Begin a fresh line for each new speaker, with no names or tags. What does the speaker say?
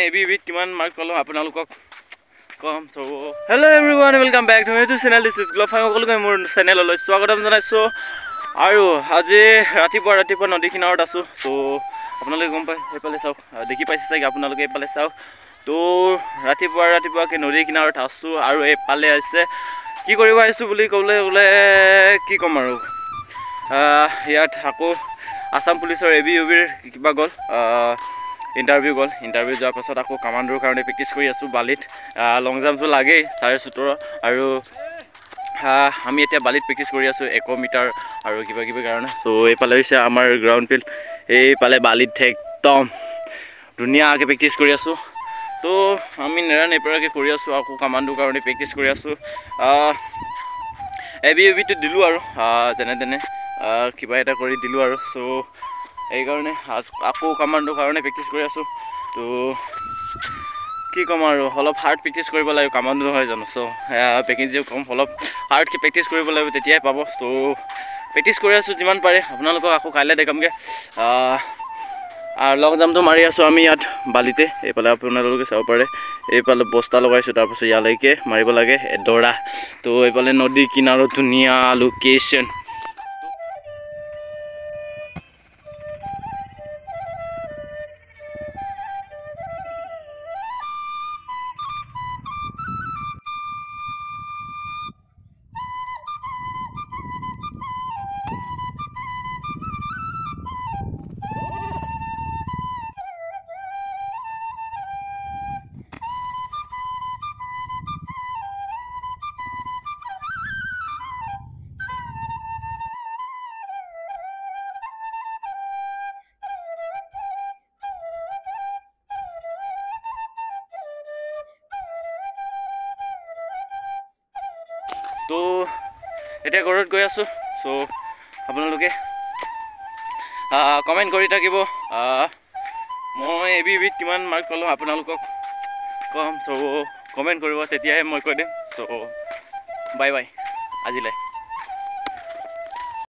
ABBত কিমান মাৰ্ক পালো আপোনালোকক কম। So hello' everyone, welcome back to my channel. This is Glofy. সকলোকে মোৰ চেনেললৈ স্বাগতম জনাইছোঁ। আৰু আজি ৰাতিপুৱা নদী কিনাৰত আছোঁ। তো আপোনালোকে গম পায়, সেইফালে চাওক, দেখি পাইছে চাগে আপোনালোকে, এইফালে চাওক। তো ৰাতিপুৱাকৈ নদী কিনাৰত আছোঁ আৰু এইফালে আছে কি কৰিব আহিছোঁ বুলি ক'বলৈ গ'লে কি ক'ম আৰু, ইয়াত আকৌ আছাম পুলিচৰ ABUBৰ কিবা গ'ল, ইণ্টাৰভিউ গ'ল। ইণ্টাৰভিউ যোৱাৰ পাছত আকৌ কামাণ্ডোৰ কাৰণে প্ৰেক্টিছ কৰি আছোঁ বালিত। লং জাম্পটো লাগেই 17.5, আৰু আমি এতিয়া বালিত প্ৰেক্টিছ কৰি আছোঁ 100 মিটাৰ আৰু কিবা কাৰণে। চ' এইফালে হৈছে আমাৰ গ্ৰাউণ্ড ফিল্ড, এইফালে বালিত একদম ধুনীয়াকৈ প্ৰেক্টিছ কৰি আছোঁ। তো আমি নেৰানেপেৰাকৈ কৰি আছোঁ, আকৌ কামাণ্ডোৰ কাৰণে প্ৰেক্টিছ কৰি আছোঁ। ABUBটো দিলোঁ আৰু যেনে তেনে কিবা এটা কৰি দিলোঁ আৰু। চ' এইকাৰণে আকৌ কামাণ্ডোৰ কাৰণে প্ৰেক্টিছ কৰি আছোঁ। তো কি ক'ম আৰু, অলপ হাৰ্ড প্ৰেক্টিছ কৰিব লাগিব, কামাণ্ডো নহয় জানো। চ' ভেকেঞ্চিও কম, অলপ হাৰ্ডকৈ প্ৰেক্টিছ কৰিব লাগিব, তেতিয়াই পাব। ত' প্ৰেক্টিছ কৰি আছোঁ যিমান পাৰে। আপোনালোকক আকৌ কাইলৈ দেখামগৈ। লং জাম্পটো মাৰি আছোঁ আমি ইয়াত বালিতে। এইফালে আপোনালোকে চাব পাৰে, এইফালে বস্তা লগাইছোঁ, তাৰপাছত ইয়ালৈকে মাৰিব লাগে দৌৰা। তো এইফালে নদী কিনাৰত ধুনীয়া লোকেশ্যন। তো এতিয়া ঘৰত গৈ আছোঁ। চ' আপোনালোকে কমেণ্ট কৰি থাকিব, মই ABUBত কিমান মাৰ্ক পালোঁ আপোনালোকক কম। চ' কমেণ্ট কৰিব, তেতিয়াহে মই কৈ দিম। চ' বাই আজিলৈ।